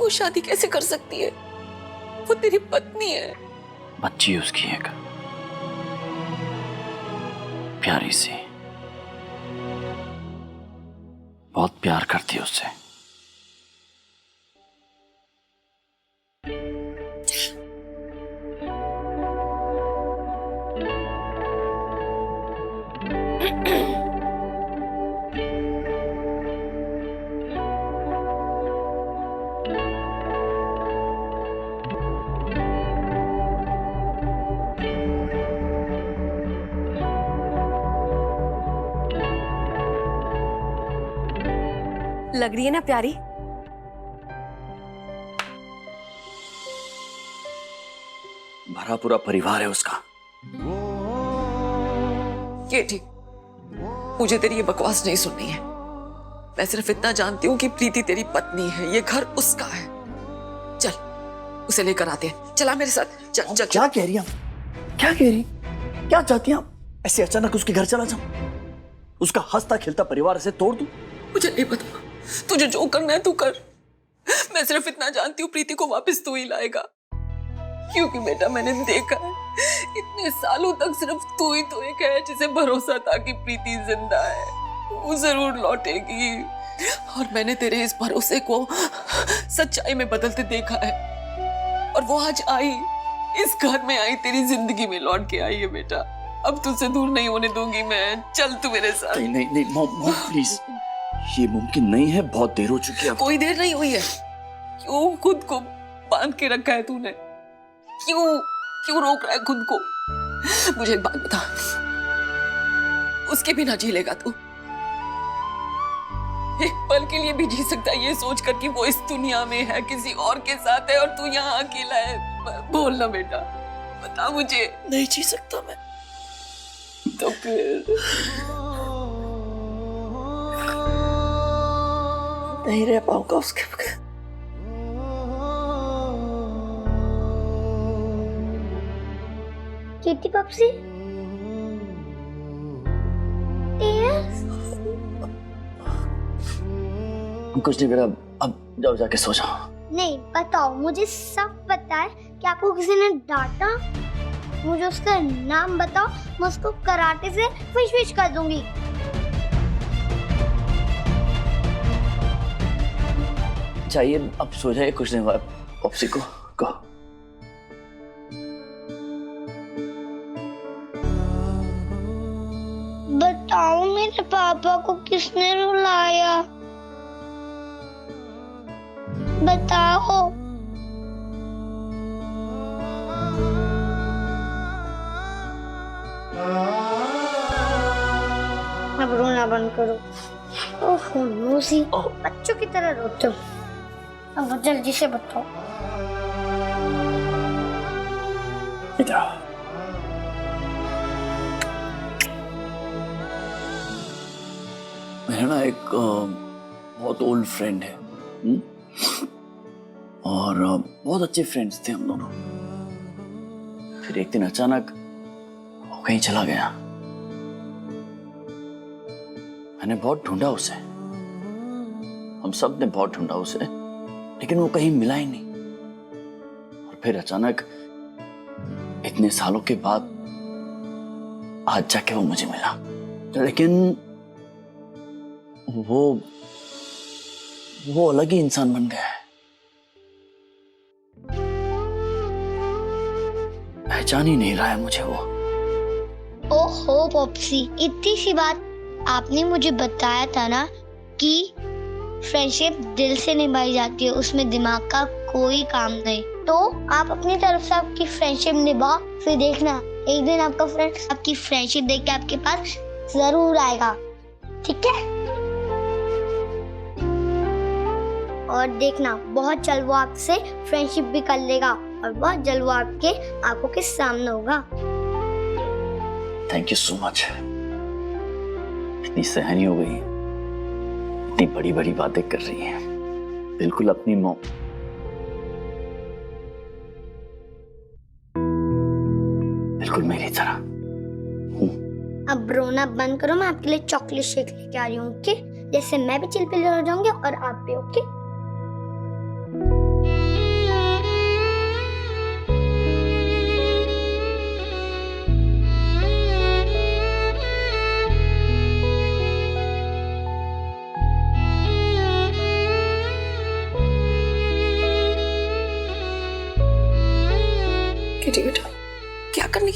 वो शादी कैसे कर सकती है? वो तेरी पत्नी है। बच्ची उसकी एक प्यारी सी, बहुत प्यार करती है उससे। लग रही है ना प्यारी? भरा पूरा परिवार है उसका। ये ठीक, मुझे तेरी ये बकवास नहीं सुननी है। मैं सिर्फ इतना जानती हूँ कि प्रीति तेरी पत्नी है, ये घर उसका है। चल उसे लेकर आते हैं, चला मेरे साथ। चल चल। क्या कह रही हैं? क्या कह रही? क्या चाहती हैं आप? ऐसे अचानक उसके घर चला जाऊं, उसका हंसता खिलता परिवार ऐसे तोड़ दूं? मुझे नहीं पता, तुझे जो करना है तू कर। मैं सिर्फ इतना जानती हूँ प्रीति को वापस तू ही लाएगा, क्योंकि बेटा मैंने देखा है इतने सालों तक सिर्फ तू ही तो एक है जिसे भरोसा था कि प्रीति जिंदा है, वो जरूर लौटेगी। और मैंने तेरे इस भरोसे को सच्चाई में बदलते देखा है, और वो आज आई, इस घर में आई, तेरी जिंदगी में लौट के आई है बेटा। अब तुझसे दूर नहीं होने दूंगी मैं। चल तू मेरे साथ। नहीं नहीं नहीं मॉम प्लीज, ये मुमकिन नहीं है, बहुत देर हो चुकी है। कोई देर नहीं हुई है। क्यों खुद को बांध के रखा है तूने? क्यों रोक रहा है खुद को? मुझे एक बात बता, उसके बिना जी लेगा तू? एक पल के लिए भी जी सकता है ये सोचकर कि वो इस दुनिया में है, किसी और के साथ है, और तू यहाँ अकेला है? बोल ना बेटा, बता मुझे। नहीं जी सकता मैं। तो फिर नहीं रह पाऊंगा उसके बगैर। किटी पप्सी, कुछ नहीं बेटा, अब जाओ जाके सो जाओ। नहीं बताओ, मुझे सब पता है कि आपको किसी ने डांटा। मुझे उसका नाम बताओ, मैं उसको कराटे से फिश फिश कर दूंगी। चाहिए अब सो जाइए, कुछ नहीं हुआ पॉप्सी को। कहो बताओ मेरे पापा को किसने रुलाया? बताओ। अब रोना बंद करो। ओह लूसी, बच्चों की तरह रोते हो। अब जल्दी से बताओ। इधर आओ। मेरा ना एक बहुत ओल्ड फ्रेंड है, और बहुत अच्छे फ्रेंड्स थे हम दोनों। फिर एक दिन अचानक वो कहीं चला गया। मैंने बहुत ढूंढा उसे, हम सब ने बहुत ढूंढा उसे, लेकिन वो कहीं मिला ही नहीं। और फिर अचानक इतने सालों के बाद आज जाके वो मुझे मिला। लेकिन वो अलग ही इंसान बन गया है। पहचान ही नहीं रहा है मुझे वो। ओहो पॉप्सी, इतनी सी बात आपने मुझे बताया था ना कि फ्रेंडशिप दिल से निभाई जाती है, उसमें दिमाग का कोई काम नहीं। तो आप अपनी तरफ से आपकी फ्रेंडशिप निभाओ, फिर देखना एक दिन आपका फ्रेंड आपकी फ्रेंडशिप देख के आपके पास जरूर आएगा, ठीक है? और देखना बहुत जल्द वो आपसे फ्रेंडशिप भी कर लेगा, और बहुत जल्द वो आपके आंखों के सामने होगा। Thank you so much. इतनी सहनी हो गई, इतनी बड़ी बड़ी बातें कर रही है, बिल्कुल अपनी मॉम। बिल्कुल मेरी तरह। अब रोना बंद करो, मैं आपके लिए चॉकलेट शेक लेके आ रही हूँ, ओके? जैसे मैं भी चिलपिल हो जाऊंगी और आप भी, ओके?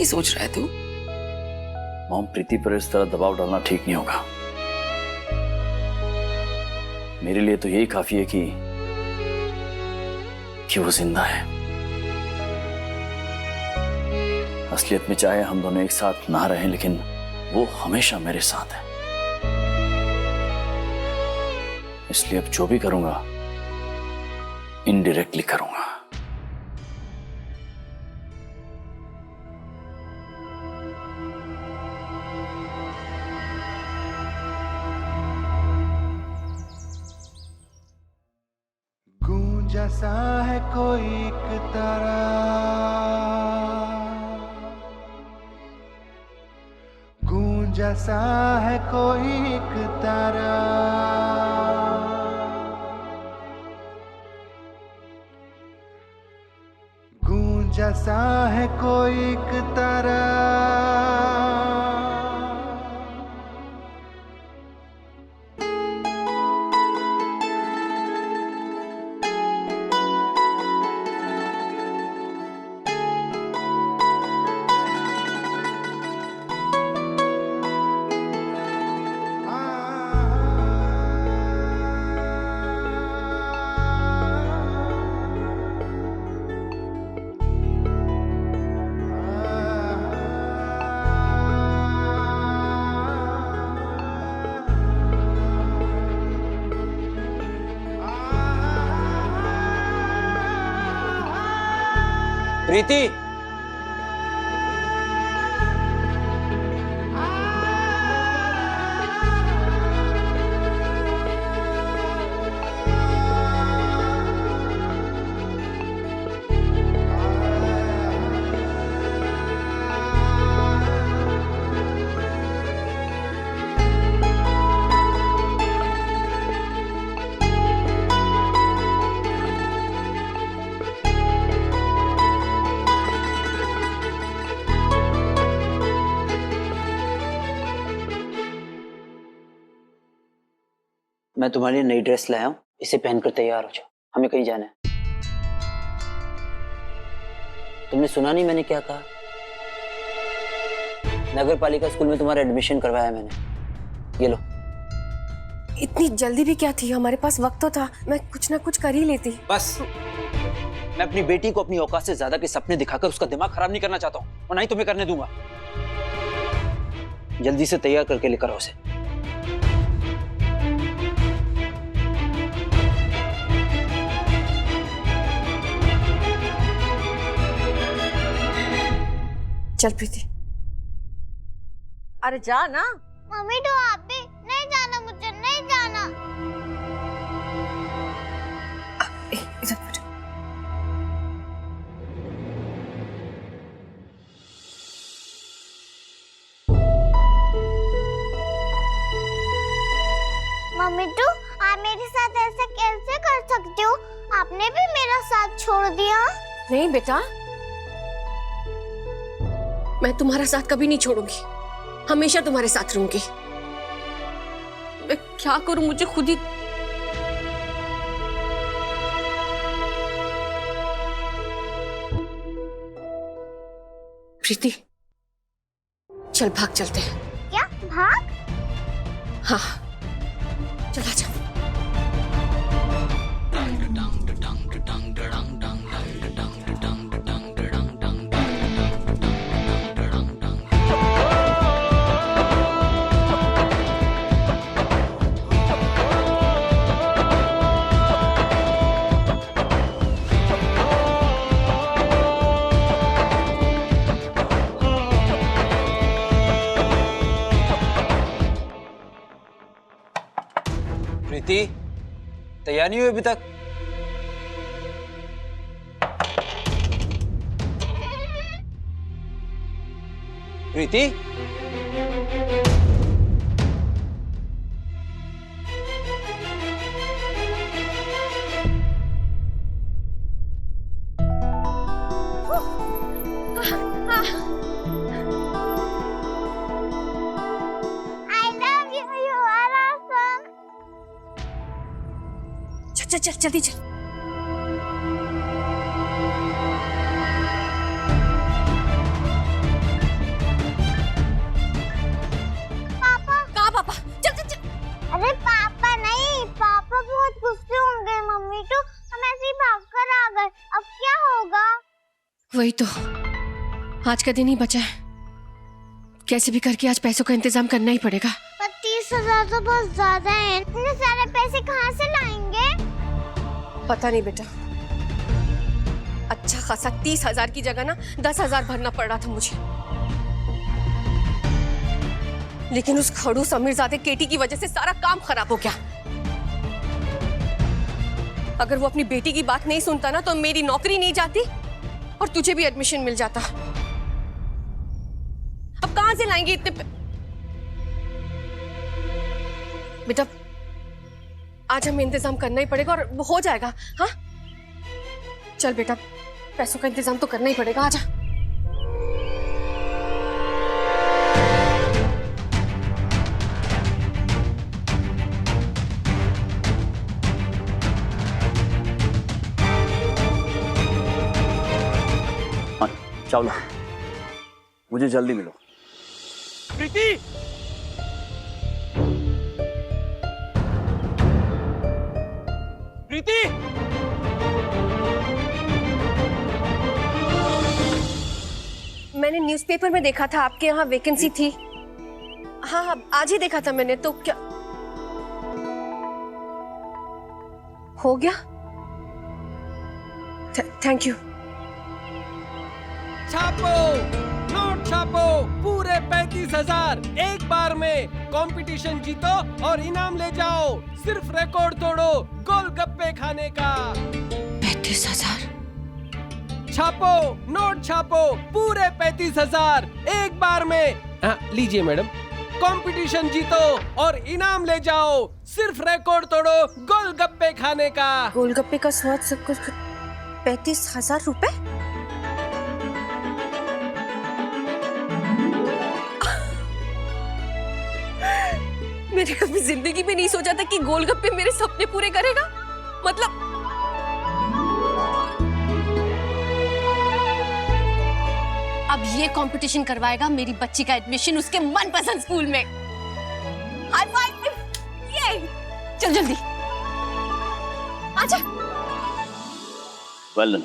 की सोच रहा है तू? मॉम, प्रीति पर इस तरह दबाव डालना ठीक नहीं होगा। मेरे लिए तो यही काफी है कि वो जिंदा है। असलियत में चाहे हम दोनों एक साथ ना रहें, लेकिन वो हमेशा मेरे साथ है। इसलिए अब जो भी करूंगा इनडायरेक्टली करूंगा। गूंजा सा है कोई एक तारा, गूंजा सा है कोई एक तारा, गूंजा सा है कोई एक तारा। प्रीति, मैं तुम्हारे लिए नई ड्रेस लाया हूं, इसे पहनकर तैयार हो जाओ, हमें कहीं जाना है। तुमने सुना नहीं मैंने क्या कहा? नगर पालिका स्कूल में तुम्हारा एडमिशन करवाया मैंने, ये लो। इतनी जल्दी भी क्या थी, हमारे पास वक्त तो था, मैं कुछ ना कुछ कर ही लेती। बस, मैं अपनी बेटी को अपनी औकात से ज्यादा के सपने दिखाकर उसका दिमाग खराब नहीं करना चाहता हूं, और ना ही तुम्हें करने दूंगा। जल्दी से तैयार करके लेकर आओ उसे। चल प्रीति। अरे जा ना। मम्मी तो आप भी। नहीं जाना, मुझे नहीं जाना। इधर बैठ। मम्मी तो आप मेरे साथ ऐसा कैसे कर सकते हो? आपने भी मेरा साथ छोड़ दिया। नहीं बेटा, मैं तुम्हारा साथ कभी नहीं छोड़ूंगी, हमेशा तुम्हारे साथ रहूंगी। मैं क्या करूं, मुझे खुद ही। प्रीति, चल भाग चलते हैं। क्या भाग? हाँ, चल आजा। प्रीति, तैयार नहीं हुई अभी तक? प्रीति, I love you. You are awesome. चल चल चल जल्दी चल। वही तो, आज का दिन ही बचा है। कैसे भी करके आज पैसों का इंतजाम करना ही पड़ेगा। पर 30,000 तो बहुत ज्यादा है। इतने सारे पैसे कहाँ से लाएंगे? पता नहीं बेटा, अच्छा खासा 30,000 की जगह ना 10,000 भरना पड़ रहा था मुझे, लेकिन उस खड़ूस अमीरजादे केटी की वजह से सारा काम खराब हो गया। अगर वो अपनी बेटी की बात नहीं सुनता ना तो मेरी नौकरी नहीं जाती और तुझे भी एडमिशन मिल जाता। अब कहां से लाएंगे इतने बेटा, आज हमें इंतजाम करना ही पड़ेगा और वो हो जाएगा। हाँ चल बेटा, पैसों का इंतजाम तो करना ही पड़ेगा। आजा। चावला, मुझे जल्दी मिलो। प्रीति, प्रीति, मैंने न्यूज़पेपर में देखा था आपके यहाँ वैकेंसी थी। हाँ हाँ, आज ही देखा था मैंने। तो क्या हो गया? Thank you. छापो, नोट छापो, पूरे 35,000 एक बार में। कंपटीशन जीतो और इनाम ले जाओ। सिर्फ रिकॉर्ड तोड़ो गोलगप्पे खाने का। 35,000? छापो, नोट छापो, पूरे 35,000 एक बार में। हाँ, लीजिए मैडम, कंपटीशन जीतो और इनाम ले जाओ। सिर्फ रिकॉर्ड तोड़ो गोलगप्पे खाने का। गोलगप्पे का स्वाद सब कुछ। 35,000 रुपए? मैंने कभी जिंदगी में नहीं सोचा था कि गोलगप्पे मेरे सपने पूरे करेगा। मतलब अब ये कंपटीशन करवाएगा मेरी बच्ची का एडमिशन उसके मनपसंद स्कूल में। High five! ये चल जल्दी आजा। Well done.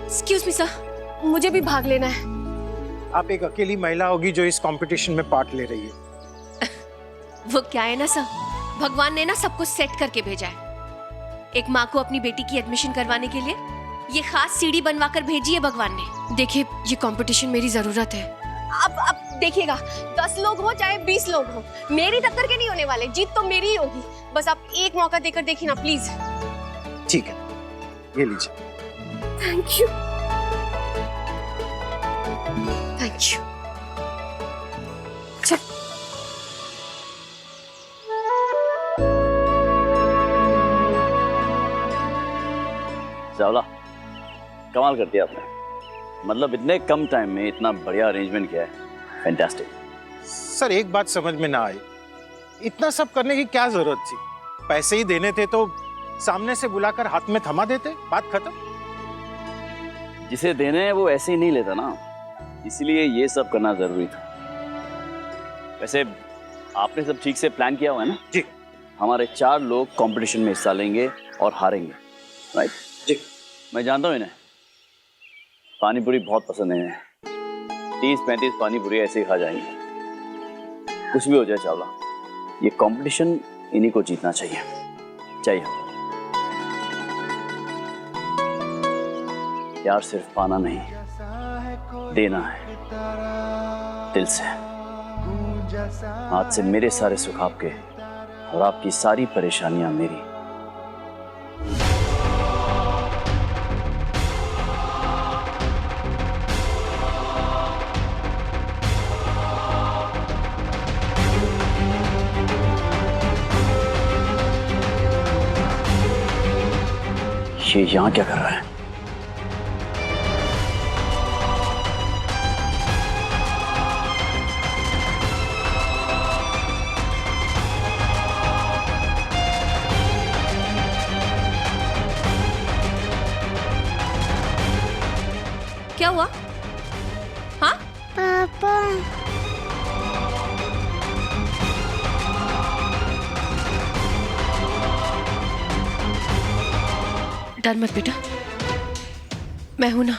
Excuse me sir, मुझे भी भाग लेना है। आप एक अकेली महिला होगी जो इस कंपटीशन में पार्ट ले रही है। वो क्या है ना सर, भगवान ने ना सबको सेट करके भेजा है। एक माँ को अपनी बेटी की एडमिशन करवाने के लिए ये खास सीढ़ी बनवाकर भेजी है भगवान ने। देखिए, ये कंपटीशन मेरी जरूरत है। अब देखिएगा, 10 लोग हो चाहे 20 लोग हो, मेरी टक्कर के नहीं होने वाले। जीत तो मेरी ही होगी। बस आप एक मौका देकर देखिए ना प्लीज। ठीक है, ये लीजिए। Thank you, thank you. चल चावला, कमाल कर दिया आपने। मतलब इतने कम टाइम में इतना बढ़िया अरेंजमेंट किया है। फैंटास्टिक। सर, एक बात समझ में ना आई, इतना सब करने की क्या जरूरत थी? पैसे ही देने थे तो सामने से बुलाकर हाथ में थमा देते, बात खत्म। जिसे देने हैं वो ऐसे ही नहीं लेता ना, इसलिए ये सब करना जरूरी था। वैसे आपने सब ठीक से प्लान किया हुआ है ना? जी। हमारे 4 लोग कंपटीशन में हिस्सा लेंगे और हारेंगे, राइट? जी। मैं जानता हूँ इन्हें पानी पूरी बहुत पसंद है। 30-35 पानी पूरी ऐसे ही खा जाएंगे। कुछ भी हो जाए चावला, ये कंपटीशन इन्हीं को जीतना चाहिए। प्यार सिर्फ पाना नहीं, देना है दिल से। आज से मेरे सारे सुख आपके और आपकी सारी परेशानियां मेरी। ये यहां क्या कर रहा है? क्या हुआ? हाँ? पापा, डर मत बेटा, मैं हूं ना,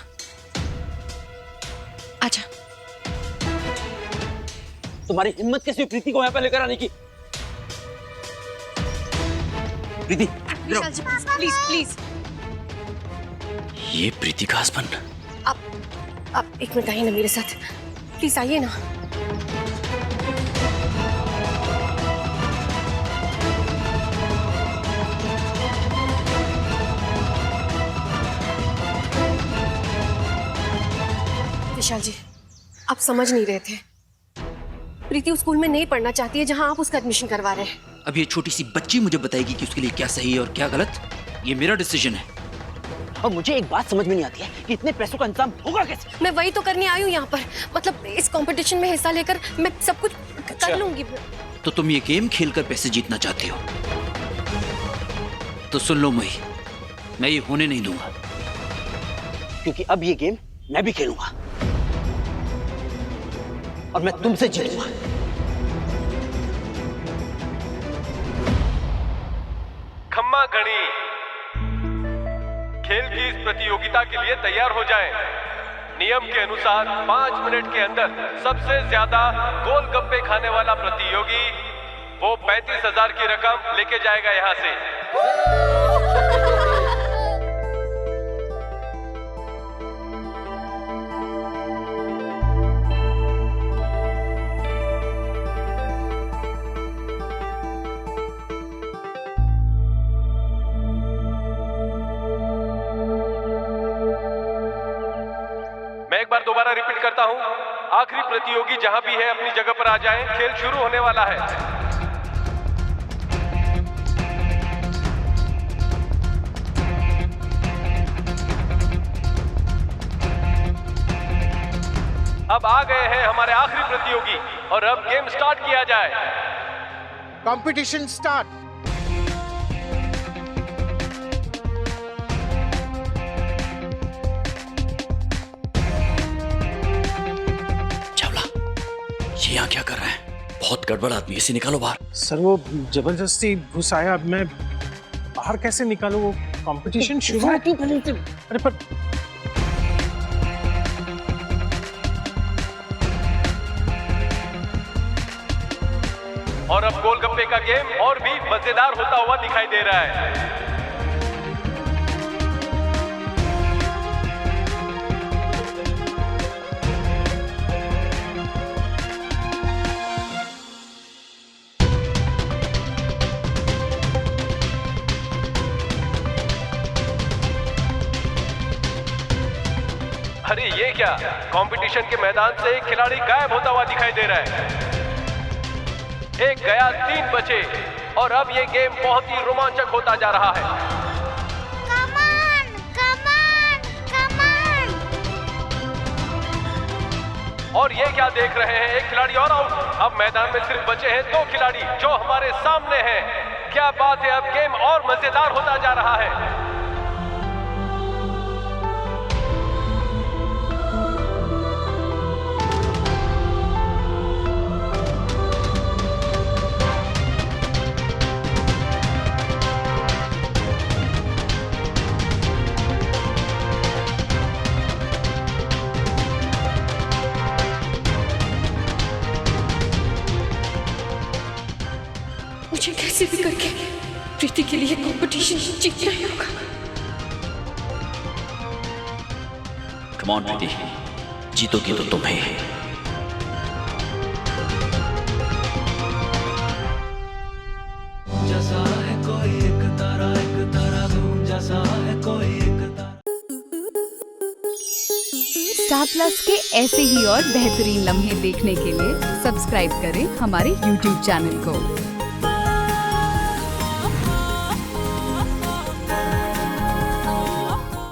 आजा। तुम्हारी हिम्मत कैसे हुई प्रीति को यहाँ पे लेकर आने की? प्रीति विशाल जी प्लीज प्लीज, ये प्रीति का हस्बैंड? आप एक मिनट आइए ना मेरे साथ, प्लीज आइए ना। विशाल जी, आप समझ नहीं रहे थे। प्रीति उस स्कूल में नहीं पढ़ना चाहती है जहां आप उसका एडमिशन करवा रहे हैं। अब ये छोटी सी बच्ची मुझे बताएगी कि उसके लिए क्या सही है और क्या गलत? ये मेरा डिसीजन है। और मुझे एक बात समझ में नहीं आती है कि इतने पैसों का इंतजाम होगा कैसे? मैं वही तो करने आई हूँ यहाँ पर, मतलब इस कंपटीशन में हिस्सा लेकर मैं सब कुछ कर लूंगी। तो तुम ये गेम खेलकर पैसे जीतना चाहती हो? तो सुन लो मई, मैं ये होने नहीं दूंगा, क्योंकि अब ये गेम मैं भी खेलूंगा और मैं तुमसे जीतूंगा। खम्मा गणी, खेल की इस प्रतियोगिता के लिए तैयार हो जाएं। नियम के अनुसार 5 मिनट के अंदर सबसे ज्यादा गोलगप्पे खाने वाला प्रतियोगी वो 35,000 की रकम लेके जाएगा यहाँ से। मैं एक बार दोबारा रिपीट करता हूं, आखिरी प्रतियोगी जहां भी है अपनी जगह पर आ जाएं, खेल शुरू होने वाला है। अब आ गए हैं हमारे आखिरी प्रतियोगी और अब गेम स्टार्ट किया जाए। Competition start. ये यहाँ क्या कर रहा है? बहुत गड़बड़ आदमी, इसे निकालो बाहर। सर वो जबरदस्ती घुस आया, अब मैं बाहर कैसे निकालूं? वो कंपटीशन शुरू है। अरे पर और अब गोलगप्पे का गेम और भी मजेदार होता हुआ दिखाई दे रहा है। अरे ये क्या, कंपटीशन के मैदान से एक खिलाड़ी गायब होता हुआ दिखाई दे रहा है। एक गया, 3 बचे और अब ये गेम बहुत ही रोमांचक होता जा रहा है। कमान, कमान, कमान। और ये क्या देख रहे हैं, एक खिलाड़ी और आउट। अब मैदान में सिर्फ बचे हैं 2 खिलाड़ी जो हमारे सामने हैं। क्या बात है, अब गेम और मजेदार होता जा रहा है। मुझे कैसे भी करके प्रीति के लिए कंपटीशन जीतना ही होगा। कम ऑन प्रीति, जीतोगी तो तुम ही। जैसा है कोई एक तारा धूम जैसा है कोई एक तारा। स्टार प्लस के ऐसे ही और बेहतरीन लम्हे देखने के लिए सब्सक्राइब करें हमारे YouTube चैनल को।